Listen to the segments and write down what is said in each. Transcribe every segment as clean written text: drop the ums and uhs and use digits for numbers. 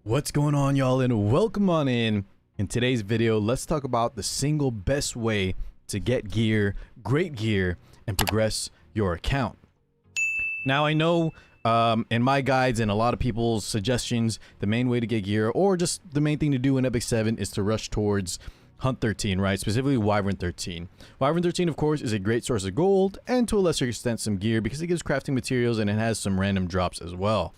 What's going on, y'all, and welcome on in. In today's video, let's talk about the single best way to get gear, great gear, and progress your account. Now, I know in my guides and a lot of people's suggestions, the main way to get gear, or just the main thing to do in Epic 7 is to rush towards Hunt 13, right? Specifically Wyvern 13. Wyvern 13, of course, is a great source of gold, and to a lesser extent some gear, because it gives crafting materials and it has some random drops as well.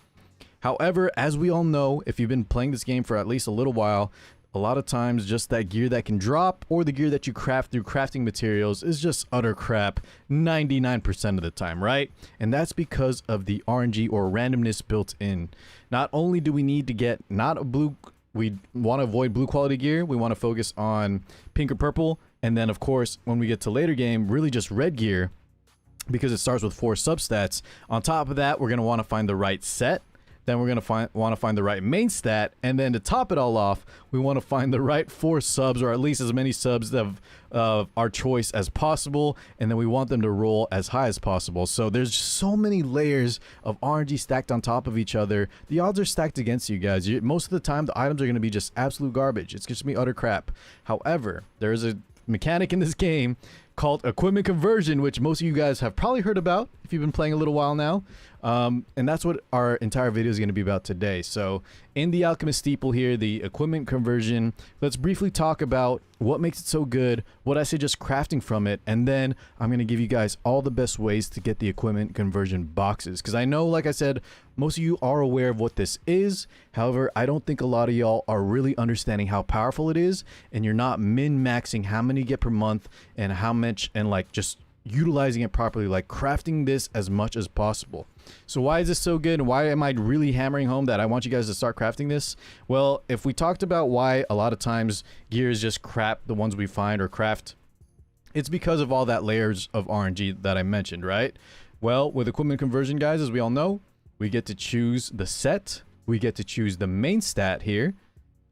However, as we all know, if you've been playing this game for at least a little while, a lot of times just that gear that can drop or the gear that you craft through crafting materials is just utter crap 99% of the time, right? And that's because of the RNG or randomness built in. Not only do we need to get we want to avoid blue quality gear, we want to focus on pink or purple, and then of course when we get to later game, really just red gear because it starts with 4 substats. On top of that, we're going to want to find the right set. Then we're going to want to find the right main stat, and then to top it all off, we want to find the right 4 subs, or at least as many subs of our choice as possible, and then we want them to roll as high as possible. So there's just so many layers of RNG stacked on top of each other. The odds are stacked against you guys. Most of the time, the items are going to be just absolute garbage. It's just going to be utter crap. However, there is a mechanic in this game called equipment conversion, which most of you guys have probably heard about if you've been playing a little while now. And that's what our entire video is going to be about today. So in the Alchemist Steeple here, the equipment conversion, let's briefly talk about what makes it so good, what I suggest crafting from it, and then I'm going to give you guys all the best ways to get the equipment conversion boxes. Because I know, like I said, most of you are aware of what this is. However, I don't think a lot of y'all are really understanding how powerful it is, and you're not min-maxing how many you get per month and how much, and like just utilizing it properly, like crafting this as much as possible. So why is this so good, and why am I really hammering home that I want you guys to start crafting this? Well, if we talked about why a lot of times gear is just crap, the ones we find or craft, it's because of all that layers of RNG that I mentioned, right? Well, with equipment conversion, guys, as we all know, we get to choose the set, we get to choose the main stat here,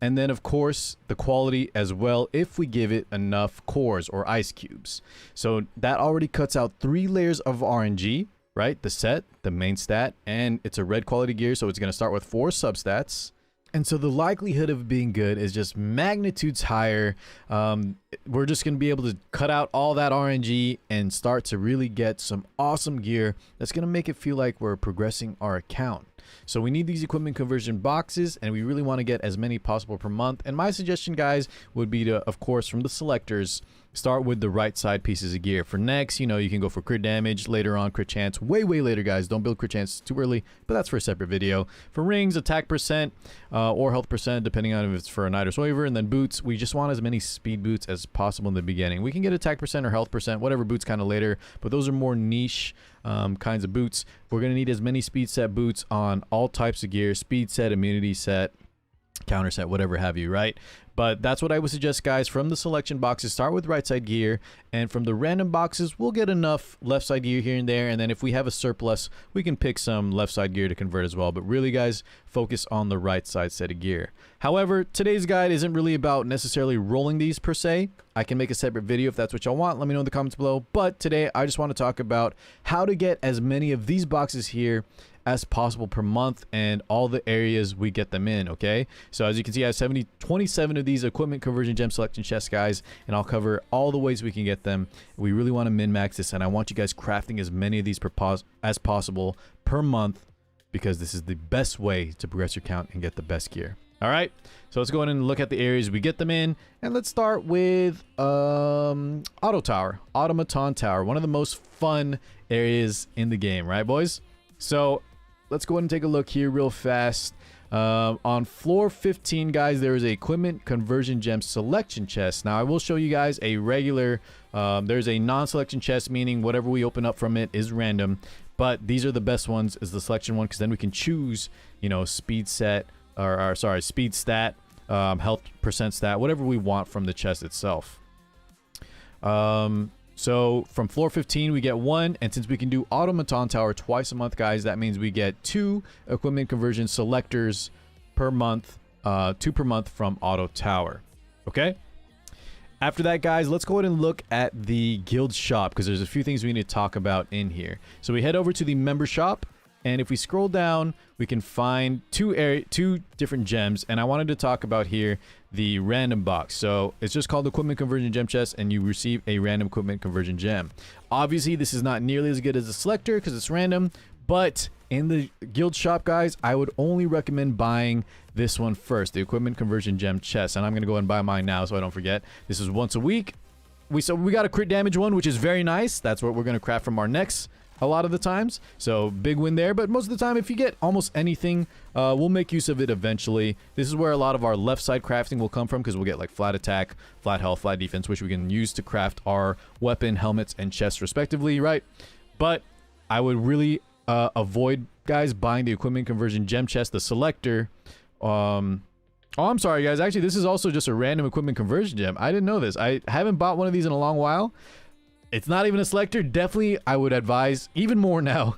and then of course the quality as well if we give it enough cores or ice cubes. So that already cuts out 3 layers of RNG, right? The set, the main stat, and it's a red quality gear, so it's going to start with 4 substats. And so the likelihood of being good is just magnitudes higher. We're just going to be able to cut out all that RNG and start to really get some awesome gear that's going to make it feel like we're progressing our account. So we need these equipment conversion boxes, and we really want to get as many possible per month. And my suggestion, guys, would be to, of course, from the selectors, start with the right side pieces of gear. For next, you know, you can go for crit damage, later on crit chance, way later, guys. Don't build crit chance too early, but that's for a separate video. For rings, attack percent or health percent, depending on if it's for a knight or swaver. And then boots, we just want as many speed boots as possible in the beginning. We can get attack percent or health percent, whatever boots kind of later, but those are more niche kinds of boots. We're going to need as many speed set boots on all types of gear, speed set, immunity set, counter set, whatever have you, right? But that's what I would suggest, guys. From the selection boxes, start with right side gear, and from the random boxes, we'll get enough left side gear here and there, and then if we have a surplus, we can pick some left side gear to convert as well. But really, guys, focus on the right side set of gear. However, today's guide isn't really about necessarily rolling these per se. I can make a separate video if that's what y'all want. Let me know in the comments below. But today, I just want to talk about how to get as many of these boxes here as possible per month and all the areas we get them in. Okay, so as you can see, I have 27 of these equipment conversion gem selection chests, guys, and I'll cover all the ways we can get them. We really want to min-max this, and I want you guys crafting as many of these as possible per month, because this is the best way to progress your count and get the best gear. All right, so let's go in and look at the areas we get them in, and let's start with Automaton Tower, one of the most fun areas in the game, right, boys? So let's go ahead and take a look here real fast. On floor 15, guys, there is a equipment conversion gem selection chest. Now I will show you guys a regular, there's a non-selection chest, meaning whatever we open up from it is random, but these are the best ones, is the selection one, because then we can choose, you know, speed set, or sorry, speed stat, health percent stat, whatever we want from the chest itself. So from floor 15, we get 1, and since we can do Automaton Tower twice a month, guys, that means we get 2 equipment conversion selectors per month, 2 per month from Auto Tower. Okay? After that, guys, let's go ahead and look at the guild shop, because there's a few things we need to talk about in here. So we head over to the member shop, And if we scroll down, we can find two different gems. And I wanted to talk about here the random box. So it's just called equipment conversion gem chest, and you receive a random equipment conversion gem. Obviously, this is not nearly as good as the selector because it's random, but in the guild shop, guys, I would only recommend buying this one first, the equipment conversion gem chest. And I'm going to go and buy mine now so I don't forget. This is once a week. We got a crit damage one, which is very nice. That's what we're going to craft from our necks a lot of the times. So big win there. But most of the time, if you get almost anything, we'll make use of it eventually. This is where a lot of our left side crafting will come from, because we'll get like flat attack, flat health, flat defense, which we can use to craft our weapon, helmets, and chests respectively, right? But I would really avoid, guys, buying the equipment conversion gem chest, the selector. Oh, I'm sorry, guys. Actually, this is also just a random equipment conversion gem. I didn't know this. I haven't bought one of these in a long while. It's not even a selector. Definitely, I would advise, even more now,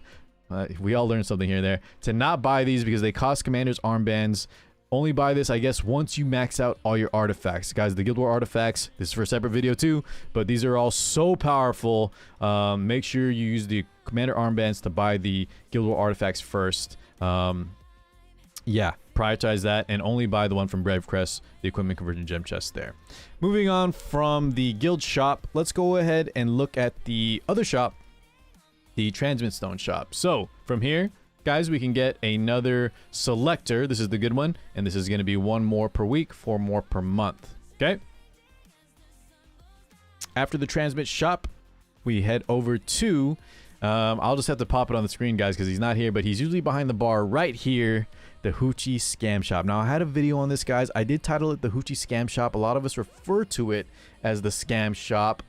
we all learned something here and there, to not buy these because they cost commanders armbands. Only buy this, I guess, once you max out all your artifacts. Guys, the Guild War artifacts, this is for a separate video too, but these are all so powerful. Make sure you use the commander armbands to buy the Guild War artifacts first. Yeah, prioritize that and only buy the one from Brave Crest, the equipment conversion gem chest there. Moving on from the guild shop, let's go ahead and look at the other shop, the transmit stone shop. So from here, guys, we can get another selector. This is the good one, and this is going to be 1 more per week, 4 more per month. Okay. After the transmit shop, we head over to I'll just have to pop it on the screen, guys, because he's not here, but he's usually behind the bar right here, the huche scam shop. Now, I had a video on this, guys. I did title it the huche scam shop. A lot of us refer to it as the scam shop,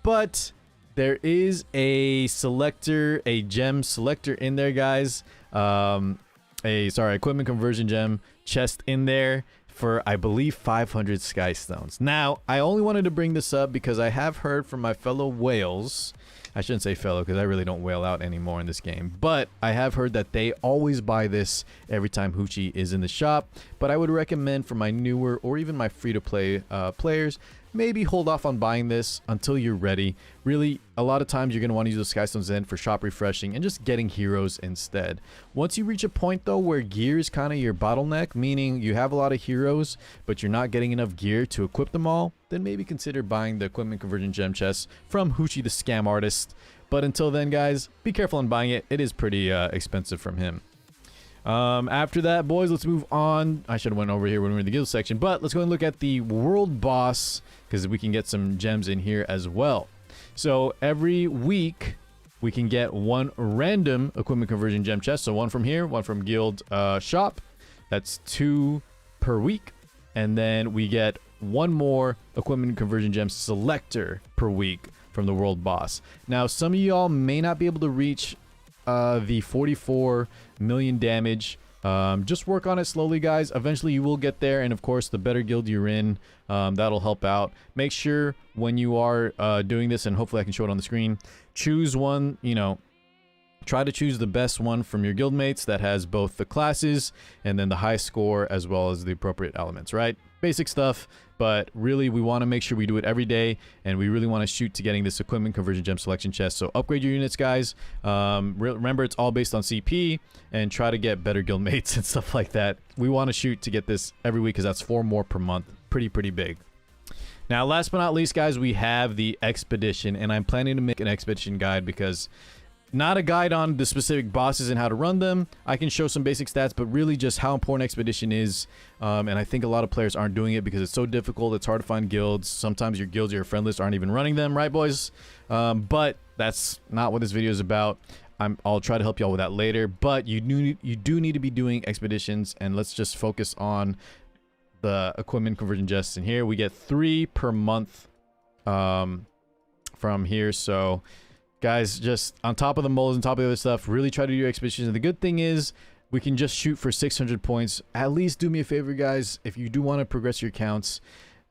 but there is a selector, a gem selector in there, guys. Equipment conversion gem chest in there for, I believe, 500 sky stones. Now, I only wanted to bring this up because I have heard from my fellow whales. I shouldn't say fellow because I really don't whale out anymore in this game. But I have heard that they always buy this every time huche is in the shop. But I would recommend for my newer or even my free-to-play players, maybe hold off on buying this until you're ready. Really, a lot of times you're going to want to use those Skystones then for shop refreshing and just getting heroes instead. Once you reach a point, though, where gear is kind of your bottleneck, meaning you have a lot of heroes, but you're not getting enough gear to equip them all, then maybe consider buying the equipment conversion gem chest from huche the scam artist. But until then, guys, be careful on buying it. It is pretty expensive from him. After that, boys, let's move on. I should have went over here when we were in the guild section, but let's go and look at the world boss, because we can get some gems in here as well. So every week we can get 1 random equipment conversion gem chest. So 1 from here, 1 from guild shop. That's 2 per week. And then we get 1 more equipment conversion gem selector per week from the world boss. Now, some of y'all may not be able to reach the 44 million damage. Just work on it slowly, guys. Eventually you will get there, and of course the better guild you're in, that'll help out. Make sure when you are doing this, and hopefully I can show it on the screen, choose one, you know, try to choose the best one from your guildmates that has both the classes and then the high score as well as the appropriate elements, right? Basic stuff, but really we want to make sure we do it every day, and we really want to shoot to getting this equipment conversion gem selection chest. So upgrade your units, guys. Remember, it's all based on CP, and try to get better guildmates and stuff like that. We want to shoot to get this every week because that's 4 more per month. Pretty big. Now, last but not least, guys, we have the expedition, and I'm planning to make an expedition guide because not a guide on the specific bosses and how to run them. I can show some basic stats, but really just how important expedition is. And I think a lot of players aren't doing it because it's so difficult. It's hard to find guilds. Sometimes your guilds or your friend list aren't even running them, right, boys? But that's not what this video is about. I'll try to help y'all with that later. But you do need to be doing expeditions, and let's just focus on the equipment conversion chests in here. We get 3 per month from here. So guys, just on top of the molds, on top of the other stuff, really try to do expeditions. And the good thing is we can just shoot for 600 points. At least do me a favor, guys, if you do want to progress your counts,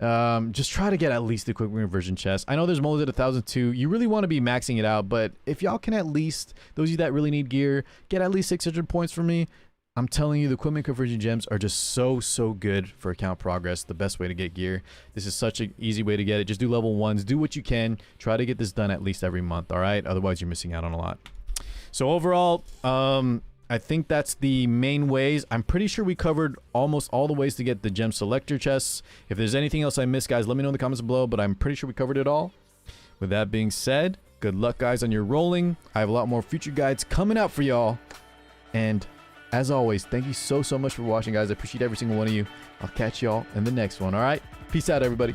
just try to get at least the equipment conversion chest. I know there's molds at 1,002. You really want to be maxing it out, but if y'all can at least, those of you that really need gear, get at least 600 points from me. I'm telling you, the equipment conversion gems are just so good for account progress. The best way to get gear. This is such an easy way to get it. Just do level 1s. Do what you can. Try to get this done at least every month, all right? Otherwise, you're missing out on a lot. So overall, I think that's the main ways. I'm pretty sure we covered almost all the ways to get the gem selector chests. If there's anything else I missed, guys, let me know in the comments below, but I'm pretty sure we covered it all. With that being said, good luck, guys, on your rolling. I have a lot more future guides coming out for y'all. And as always, thank you so much for watching, guys. I appreciate every single one of you. I'll catch y'all in the next one, all right? Peace out, everybody.